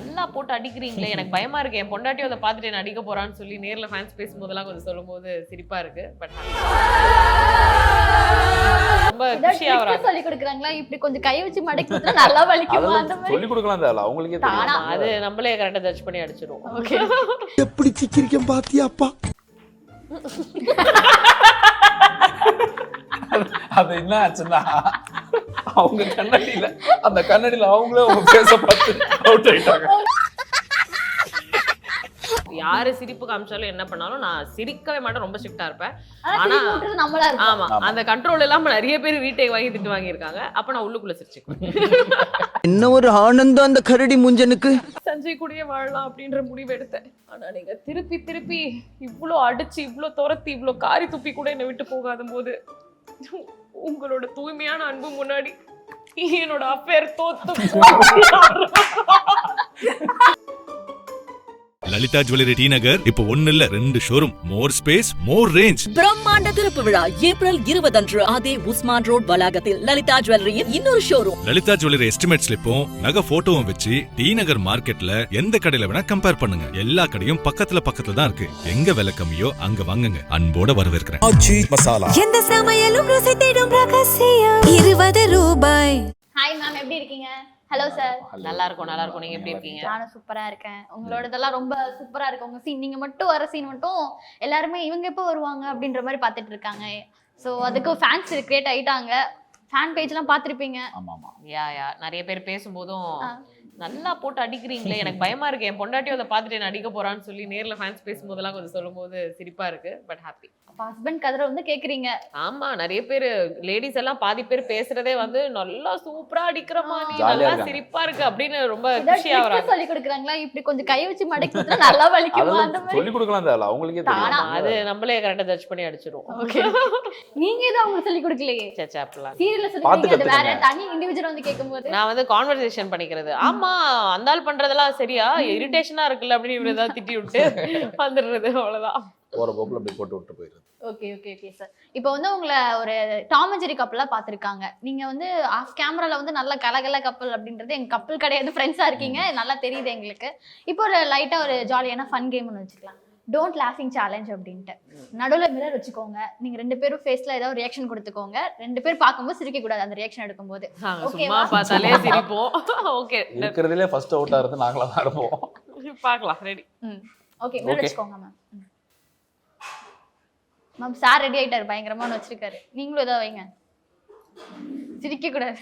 நல்லா போட்டு அடிக்கிறீங்களே, எனக்கு பயமா இருக்கு, என் பொண்டாட்டியும் அதை பார்த்துட்டு என்ன அடிக்க போறான்னு சொல்லி நேர்ல ஃபேன்ஸ் பேசும்போதெல்லாம் கொஞ்சம் சொல்லும்போது சிரிப்பா இருக்கு. பட் ரொம்ப குஷியா வராங்க. சொல்லி கொடுக்குறாங்களா, இப்படி கொஞ்சம் கை வச்சு மடக்கி கொடுத்தா நல்லா வலிக்குமா அந்த மாதிரி சொல்லி கொடுக்கலாம் தேவல, அவங்களுக்கே தெரியும். அது நம்மளே கரெக்டா ஜட்ஜ் பண்ணி அடிச்சிடுவோம். ஓகே எப்படி சிக்கிரிக்கம் பாத்தியாப்பா. அது என்ன ஆச்சுன்னா, அவங்க கண்ணாடியில அந்த கண்ணாடியில அவங்களே அவங்க பேச பார்த்து அவுட் ஆயிட்டாங்க. யாரு சிரிப்பு காமிச்சாலும் என்ன பண்ணாலும் நான் சிரிக்கவே மாட்டேன், ரொம்ப ஸ்ட்ரிக்ட்டா இருப்பேன். ஆனா நம்மளா இருக்கும். ஆமா, அந்த கண்ட்ரோல் இல்லாம நிறைய பேர் வீட்டை வாங்கி திட்டு வாங்கியிருக்காங்க. அப்ப நான் உள்ளுக்குள்ள சிரிச்சுக்குவேன். என்ன ஒரு ஆனந்தம் அந்த கரடி முஞ்சனுக்கு. சஞ்சய் கூடயே வாழலாம் அப்படின்ற முடிவு எடுத்தேன். ஆனா நீங்க திருப்பி திருப்பி இவ்ளோ அடிச்சு, இவ்ளோ துரத்தி, இவ்ளோ காரி துப்பி கூட என்னை விட்டு போகாத போது உங்களோட தூய்மையான அன்பு முன்னாடி என்னோட அஃபேர் தோத்து. லலிதா ஜுவல்லரி டி நகர் இப்போ 1 இல்ல 2 showroom, more space more range. பிரம்மாண்ட திறப்பு விழா ஏப்ரல் 20 அன்று அதே உஸ்மான் ரோட் வளாகத்தில் லலிதா ஜுவல்லரியின் இன்னொரு ஷோரூம். லலிதா ஜுவல்லரி எஸ்டிமேட் ஸ்லிப்பும் நகை போட்டோவும் வச்சு டி நகர் மார்க்கெட்ல எந்த கடையில வேணா கம்பேர் பண்ணுங்க. எல்லா கடையும் பக்கத்துல தான் இருக்கு. எங்க விலை கம்மியோ அங்க வாங்குங்க. அன்போட வரவேற்கிறேன். மசாலா எந்த சமையலும் ருசி தேடும் ரகசியம் 20 ரூபாய். ஹாய் மேம், எப்படி இருக்கீங்க? Hello sir. நல்லா இருக்கும், நல்லா இருக்கும். நீங்க எப்படி இருக்கீங்க? நானும் சூப்பரா இருக்கேன். உங்களோடதெல்லாம் ரொம்ப சூப்பரா இருக்கு. உங்க சீன், நீங்க மட்டும் வர சீன் மட்டும் எல்லாருமே இவங்க எப்போ வருவாங்க அப்படின்ற மாதிரி பார்த்துட்டு இருக்காங்க. ஸோ அதுக்கு ஃபேன்ஸ் கிரியேட் ஆயிட்டாங்க. ஃபேன் பேஜ்லாம் பார்த்துருப்பீங்க. ஆமா ஆமா, யா நிறைய பேர் பேசும்போதும் நல்லா போட்டு அடிக்கிறீங்களே, எனக்கு பயமா இருக்கு, என் பொண்டாட்டியும் அதை பார்த்துட்டு என்ன அடிக்க போறான்னு சொல்லி நேர்ல ஃபேன்ஸ் பேசும்போதெல்லாம் கொஞ்சம் சொல்லும்போது சிரிப்பா இருக்கு. But happy. அப்ப ஹஸ்பண்ட் கதரை வந்து கேக்குறீங்க. ஆமா, நிறைய பேர் லேடிஸ் எல்லாம் பாதி பேர் பேசுறதே வந்து நல்லா சூப்பரா அடிக்கிற மாதிரி, ஜாலியா நல்லா இருக்காங்க. சிரிப்பா இருக்கு அப்படின்னு ரொம்ப குஷியா வராங்க. சொல்லி கொடுக்குறாங்களா, இப்படி கொஞ்சம் கை வச்சு மடக்கி கொடுத்தா நல்லா வலிக்குமா அந்த மாதிரி சொல்லி கொடுக்கலாம் தேவல, அவங்களுக்கே தெரியும். அது நம்மளே கரெக்டா ஜட்ஜ் பண்ணி அடிச்சிடுவோம். ஓகே நீங்க ஏதோ அவங்க சொல்லி கொடுக்கலையே. சேச்சா அப்படிலாம் சீரியல்ல சொல்லி அது வேற, தனி இண்டிவிஜுவல் வந்து கேட்கும்போது நான் வந்து கான்வர்சேஷன் பண்ணிக்கிறது. ஆமா, அந்த ஆள் பண்றதெல்லாம் சரியா, இரிட்டேஷனா இருக்குல்ல அப்படின்னு இவரு ஏதாவது திட்டி விட்டு வந்துடுறது, அவ்வளவுதான். போற போக்குல அப்படி போட்டு விட்டு போயிடுது. Okay okay okay sir. இப்போ வந்து உங்களை ஒரு டாம் அண்ட் ஜெரி கப்பலா பார்த்துருக்காங்க. நீங்க வந்து ஆஃப் கேமரால வந்து நல்ல கலகல கப்பல் அப்படின்றது எங்க கப்பல் கிடையாது, ஃப்ரெண்ட்ஸா இருக்கீங்க, நல்லா தெரியுது எங்களுக்கு. இப்போ ஒரு லைட்டா ஒரு ஜாலியான ஃபன் கேம்னு வச்சுக்கலாம். டோன்ட் லாஃபிங் சேலஞ்ச் அப்படின்ட்டு நடுவில் மிரர் வச்சுக்கோங்க. நீங்க 2 பேரும் ஃபேஸ்ல ஏதாவது ரியாக்ஷன் கொடுத்துக்கோங்க. 2 பேர் பார்க்கும்போது சிரிக்க கூடாது அந்த ரியாக்ஷன் எடுக்கும்போது. சும்மா பார்த்தாலே சிரிப்போம். ஓகே, இருக்கிறதுலே ஃபர்ஸ்ட் அவுட் ஆறது நாங்களா தான் இருப்போம். பார்க்கலாம். ரெடி? ஓகே, மிரர் வச்சுக்கோங்க மேம். மேம் சார் ரெடி ஆயிட்டாரு, பயங்கரமான வச்சிருக்காரு. நீங்களும் ஏதாவது வைங்க, சிரிக்க கூடாது.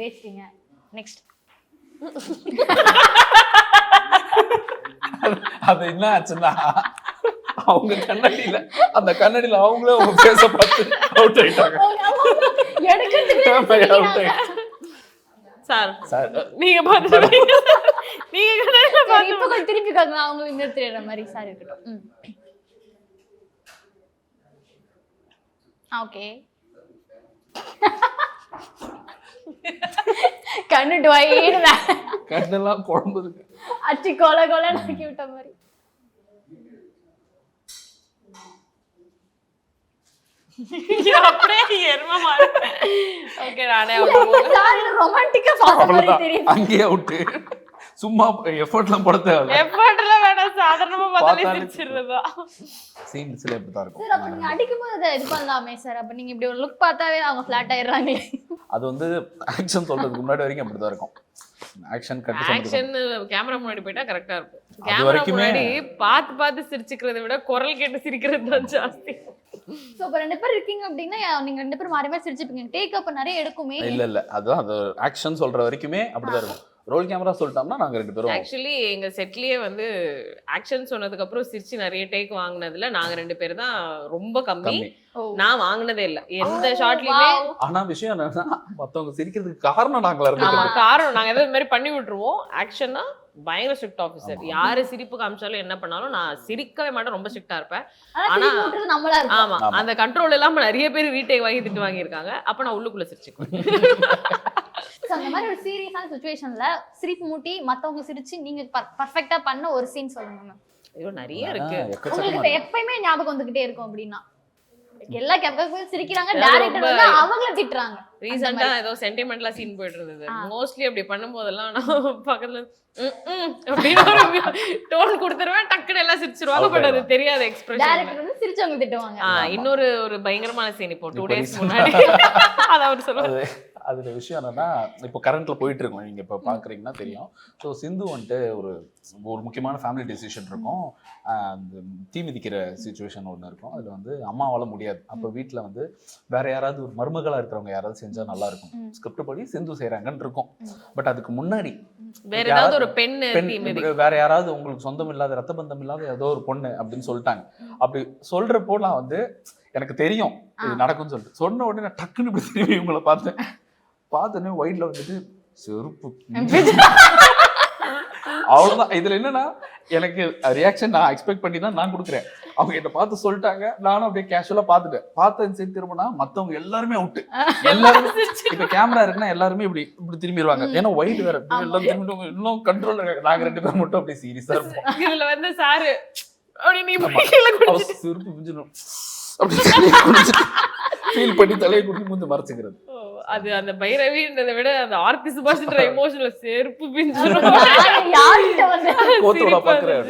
வேஸ்டிங்க. நெக்ஸ்ட். அது என்ன ஆச்சுன்னா, அவங்க கண்ணாடியில அந்த கண்ணாடியில அவங்களே அவங்க பேச பார்த்து அவுட் ஆயிட்டாங்க. சார் சார் நீங்க பாத்துட்டீங்க, நீங்க கண்ணாடில பாத்து இப்போ கொஞ்சம் திருப்பி காங்க, அவங்க இன்னும் தெரியற மாதிரி சார் இருக்கட்டும். ஓகே. கண்ணு டுவைடு கண்ணெல்லாம் குழம்பு இருக்கு. அச்சி கொலை கொலை நாக்கி விட்ட மாதிரி. அப்படியே எருமை மாடு. ஓகே, நானே ரொமான்டிக்கா பார்த்த மாதிரி தெரியுது. அங்கேயே அவுட்டு. சும்மா எஃபர்ட்லாம் போட தேவையில்ல. எஃபர்ட்லாம் வேணாம், சாதாரணமா பார்த்தாலே சிரிச்சிடுறதா. சீன்ஸ்ல இப்படி தான் இருக்கும். சார் அப்ப நீங்க அடிக்கும்போது அதை இது பண்ணலாமே சார். அப்ப நீங்க இப்படி ஒரு லுக் பார்த்தாவே அவங்க ஃபிளாட் ஆயிடுறாங்களே. அது வந்து ஆக்ஷன் சொல்றதுக்கு முன்னாடி வரைக்கும் அப்படி தான் இருக்கும். ஆக்ஷன் கட் ஆக்ஷன் கேமரா முன்னாடி போயிட்டா கரெக்டா இருக்கும். கேமரா முன்னாடி பார்த்து சிரிச்சுக்கிறதை விட குரல் கேட்டு சிரிக்கிறது தான் ஜாஸ்தி. சோ இப்ப 2 பேர் இருக்கீங்க அப்படின்னா நீங்க 2 பேரும் மாறி மாறி சிரிச்சுப்பீங்க. டேக் அப் நிறைய எடுக்குமே. இல்ல அதுதான், அது ஆக்ஷன் சொல்ற வரைக்குமே அப்படிதான் இருக்கும். ரோல் கேமரா சொல்லிட்டோம்னா நாங்க 2 பேரும் ஆக்சுவலி எங்க செட்லயே வந்து ஆக்ஷன் சொன்னதுக்கு அப்புறம் சிரிச்சு நிறைய டேக் வாங்குனதுல நாங்க 2 பேர் தான் ரொம்ப கம்மி. நான் வாங்குனதே இல்ல எந்த ஷாட்லயுமே. ஆனா விஷயம் என்னன்னா, மத்தவங்க சிரிக்கிறதுக்கு காரணம் நாங்களா ஆமா, இருக்கோம். காரணம் நாங்க ஏதாவது மாதிரி பண்ணி விட்டுருவோம். ஆக்ஷன்னா பயங்கர ஸ்ட்ரிக்ட் ஆஃபீஸர். யாரு சிரிப்பு காமிச்சாலும் என்ன பண்ணாலும் நான் சிரிக்கவே மாட்டேன், ரொம்ப ஸ்ட்ரிக்டா இருப்பேன். ஆனா நம்மளா இருக்கும். ஆமா, அந்த கண்ட்ரோல் இல்லாம நிறைய பேர் வீட்டை வாங்கி திட்டு வாங்கியிருக்காங்க. அப்ப நான் உள்ளுக்குள்ள சிரிச்சுக்குவேன். அந்த மாதிரி ஒரு சீரியஸான சிச்சுவேஷன்ல சிரிப்பு மூட்டி மத்தவங்க சிரிச்சு நீங்க பர்ஃபெக்ட்டா பண்ண ஒரு சீன் சொல்லுங்க மேம். ஐயோ, நிறைய இருக்கு. உங்களுக்கு எப்பயுமே ஞாபகம் வந்துகிட்டே இருக்கும் அப்படின்னா எல்லா கப்பலும் சிரிக்கிறாங்க, அது டைரக்டர் ரொம்ப- வந்து அவங்கள திட்டுறாங்க. ரீசெண்டா ஏதோ சென்டிமெண்டலா சீன் போயிட்டு இருந்தது. மோஸ்ட்லி அப்படி பண்ணும்போதெல்லாம் நான் பக்கத்துல அப்படின்னு ஒரு டோன் கொடுத்துருவேன், டக்குன்னு எல்லாம் சிரிச்சிருவாங்க. பட் அது தெரியாது எக்ஸ்பிரஷன். டைரக்டர் வந்து சிரிச்சவங்க திட்டுவாங்க. இன்னொரு ஒரு பயங்கரமான சீன் இப்போ 2 days முன்னாடி அத அவர் சொல்லுவாரு. அதுல விஷயம் என்னன்னா, இப்போ கரண்ட்ல போயிட்டு இருக்கோம், நீங்க இப்போ பாக்குறீங்கன்னா தெரியும். ஸோ சிந்து வந்துட்டு ஒரு முக்கியமான ஃபேமிலி டெசிஷன் இருக்கும். அந்த தீ மிதிக்கிற சுச்சுவேஷன் ஒன்று இருக்கும். அதுல வந்து அம்மாவால முடியாது. அப்போ வீட்டில் வந்து வேற யாராவது ஒரு மருமகளா இருக்கிறவங்க யாராவது செஞ்சா நல்லா இருக்கும், ஸ்கிரிப்ட் படி சிந்து செய்யறாங்கன்னு இருக்கும். பட் அதுக்கு முன்னாடி வேற ஏதாவது ஒரு பெண் வேற யாராவது உங்களுக்கு சொந்தம் இல்லாத ரத்த பந்தம் இல்லாத ஏதோ ஒரு பொண்ணு அப்படின்னு சொல்லிட்டாங்க. அப்படி சொல்றப்போ நான் வந்து எனக்கு தெரியும் இது நடக்கும்னு சொல்லிட்டு சொன்ன உடனே நான் டக்குன்னு இப்படி திரும்பி இவங்களை பார்த்தோன்னே ஒயிட்ல வந்துட்டு செருப்பு அவ்வளவுதான். இதுல என்னன்னா எனக்கு ரியாக்ஷன் நான் எக்ஸ்பெக்ட் பண்ணி தான் நான் கொடுக்குறேன். அவங்க என்ன பார்த்து சொல்லிட்டாங்க, நானும் அப்படியே கேஷுவலா பார்த்த சைடு திரும்பினா மத்தவங்க எல்லாருமே அவுட்டு. எல்லாருமே இப்ப கேமரா இருக்குன்னா எல்லாருமே இப்படி திரும்பிடுவாங்க. ஏன்னா ஒயிட் வேற எல்லாம் திரும்பி இன்னும் கண்ட்ரோல். நாங்க 2 பேரும் மட்டும் அப்படியே சீரியஸா இருப்போம். இதுல வந்து சாரு அப்படி நீ செருப்பு பிஞ்சிடும் ஃபீல் பண்ணி தலையை குடிச்சு மூந்து மறைச்சுக்கிறது. அது அந்த பைரவின்றதை விட அந்த ஆர்த்தி சுபாஷ்ன்ற எமோஷனல் செருப்பு பிஞ்சிரும். யார்கிட்ட வந்து கோத்தோட பாக்குறேன்.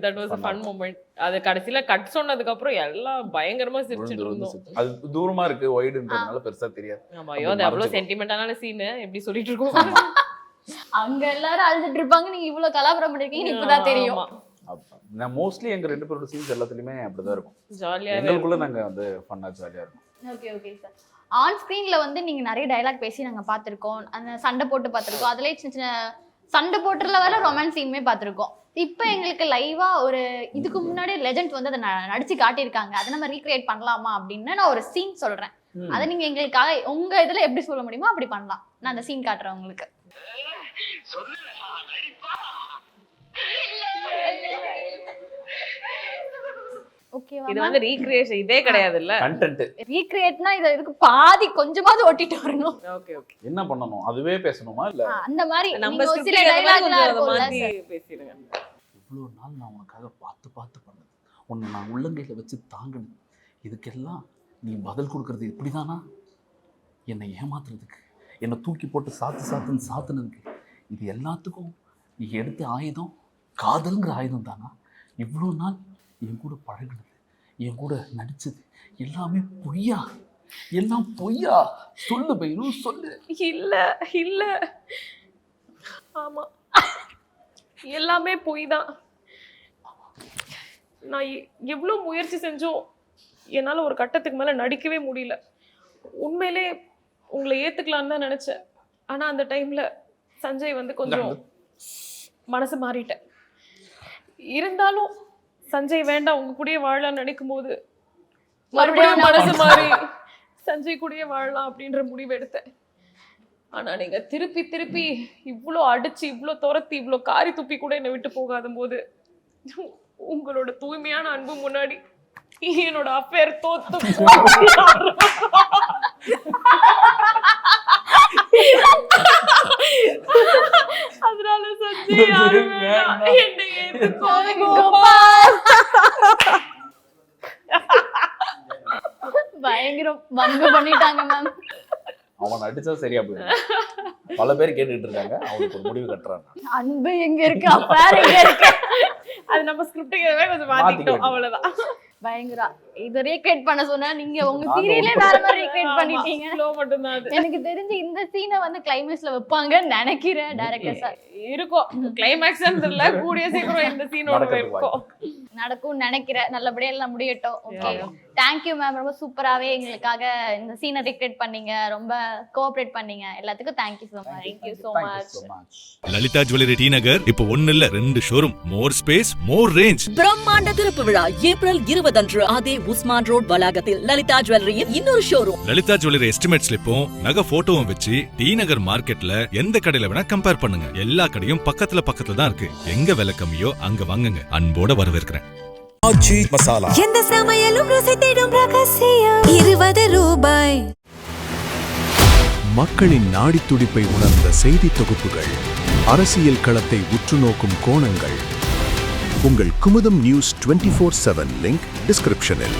That was a fun moment. அது கடைசியில கட் சொன்னதுக்கு அப்புறம் எல்லாம் பயங்கரமா சிரிச்சிட்டு இருந்தோம். அது தூரமா இருக்கு, வைடுன்றதுனால பெருசா தெரியாது. ஆமா, ஐயோ அது அவ்வளவு சென்டிமெண்டான சீன் எப்படி சொல்லிட்டு இருக்கோம். அங்க எல்லாரும் அழுதுட்டு இருப்பாங்க, நீங்க இவ்வளவு கலாபரம் பண்ணிருக்கீங்க இப்பதான் தெரியும். நான் மோஸ்ட்லி எங்க 2 பேரோட சீன்ஸ் எல்லாத்துலயுமே அப்படிதான் இருக்கும். ஜாலியா எங்களுக்குள்ள நாங்க வந்து ஃபன்னா ஜாலியா இருக்கும். Okay sir. ஆன் ஸ்கிரீன்ல வந்து நீங்க நிறைய டயலாக் பேசி நாங்க பாத்திருக்கோம், அந்த சண்டை போட்டு பாத்திருக்கோம், அதுலயே சின்ன சின்ன சண்டை போட்டுல வர ரொமான்ஸ் சீனுமே பாத்திருக்கோம். இப்போ எங்களுக்கு லைவா ஒரு இதுக்கு முன்னாடி லெஜெண்ட் வந்து அதை நடிச்சு காட்டியிருக்காங்க, அதை நம்ம ரீக்ரியேட் பண்ணலாமா அப்படின்னு நான் ஒரு சீன் சொல்றேன். அதை நீங்க எங்களுக்காக உங்க இதுல எப்படி சொல்ல முடியுமோ அப்படி பண்ணலாம். நான் அந்த சீன் காட்டுறேன் உங்களுக்கு. ஓகேவா? இது வந்து ரீக்ரியேஷன் இதே கிடையாது இல்ல, கண்டென்ட். ரீக்ரியேட்னா இதுக்கு பாதி கொஞ்சமாவது ஓட்டிட்டு வரணும். Okay okay. என்ன பண்ணனும், அதுவே பேசணுமா இல்ல அந்த மாதிரி நம்ம ஒரு சில டயலாக்லாம் இருக்கும்ல சார். பேசிடுங்க. இவ்வளவு நாள் நான் உனக்காக பார்த்து பண்ணது, உன்னை நான் உள்ளங்கையில வச்சு தாங்கணும், இதுக்கெல்லாம் நீ பதில் கொடுக்கறது இப்படிதானா? என்னை ஏமாத்துறதுக்கு, என்னை தூக்கி போட்டு சாத்துன்னு சாத்துனதுக்கு, இது எல்லாத்துக்கும் நீ எடுத்த ஆயுதம் காதல்ங்கிற ஆயுதம் தானா? இவ்வளோ நாள் என் கூட பழகினது, என் கூட நடிச்சது எல்லாமே பொய்யா? எல்லாம் பொய்யா? சொல்லு பையனும் சொல்லு. இல்ல இல்ல, ஆமா எல்லாமே பொய் தான். நான் எவ்வளவு முயற்சி செஞ்சோம், என்னால ஒரு கட்டத்துக்கு மேல நடிக்கவே முடியல. உண்மையிலே உங்களை ஏத்துக்கலான்னு தான் நினைச்சேன். ஆனா அந்த டைம்ல சஞ்சய் வந்து கொஞ்சம் மனசு மாறிட்டேன். இருந்தாலும் சஞ்சய் வேண்டாம் உங்க கூடயே வாழலாம்னு நினைக்கும் போது மறுபடியும் மனசு மாறி சஞ்சய் கூடயே வாழலாம் அப்படின்ற முடிவு எடுத்தேன். ஆனா நீங்க திருப்பி இவ்வளோ அடிச்சு, இவ்வளோ துரத்தி, இவ்வளோ காரி துப்பி கூட என்னை விட்டு போகாத போது உங்களோட தூய்மையான அன்பு முன்னாடி என்னோட அஃபேர் தோத்து. அதனால சஞ்சய் யாரும் வேண்டாம், என்னை ஏத்துக்கோங்க. பயங்கரம் வங்கு பண்ணிட்டாங்க மேம். அவன் அடிச்சா சரியா போயிடும். பல பேர் கேட்டுட்டு இருக்காங்க, அவனுக்கு ஒரு முடிவு கட்டுறான். அன்பு எங்க இருக்கு, அஃபேர் எங்க இருக்கு? அது நம்ம ஸ்கிரிப்டுக்கு கொஞ்சம் மாத்திட்டோம், அவ்வளவுதான். பயங்கரா இது ரீக்ரியேட் பண்ண சொன்னா நீங்க உங்க சீரியலே வேற மாதிரி ரீக்ரியேட் பண்ணிட்டீங்க. ஸ்லோ மட்டும் தான் அது. எனக்கு தெரிஞ்சு இந்த சீனை வந்து கிளைமேக்ஸ்ல வைப்பாங்கன்னு நினைக்கிறேன் டைரக்டர் சார். இருக்கும் கிளைமேக்ஸ்ன்றதுல கூடிய சீக்கிரம் இந்த சீனோட இருக்கும், நடக்கும்னு நினைக்கிறேன். நல்லபடியா எல்லாம் முடியட்டும். Okay, thank you ma'am. ரொம்ப சூப்பராவே எங்களுக்காக இந்த சீனை ரீக்ரியேட் பண்ணீங்க, ரொம்ப கோஆபரேட் பண்ணீங்க. எல்லாத்துக்கும் thank you so much. Thank you so much. Lalitha jewellery T Nagar இப்போ 1 இல்ல 2 showroom, more space more range. பிரம்மாண்ட திறப்பு விழா ஏப்ரல் 20 அன்று அதே உஸ்மான் ரோட் வளாகத்தில் லலிதா ஜுவல்லரியின் இன்னொரு ஷோரூம். லலிதா ஜுவல்லரி எஸ்டிமேட் ஸ்லிப்பும் நகை போட்டோவும் வச்சு டி நகர் மார்க்கெட்ல எந்த கடையில வேணா கம்பேர் பண்ணுங்க. எல்லா கடையும் பக்கத்துல தான் இருக்கு. எங்க விலை கம்மியோ அங்க வாங்குங்க. அன்போட வரவேற்கிறேன். மசாலா எந்த சமையலும் ருசி தேடும் ரகசியம் 20 ரூபாய். மக்களின் நாடி துடிப்பை உணர்ந்த செய்தி தொகுப்புகள், அரசியல் களத்தை உற்று நோக்கும் கோணங்கள். உங்கள் குமுதம் நியூஸ் 24/7 லிங்க் டிஸ்கிரிப்ஷனில்.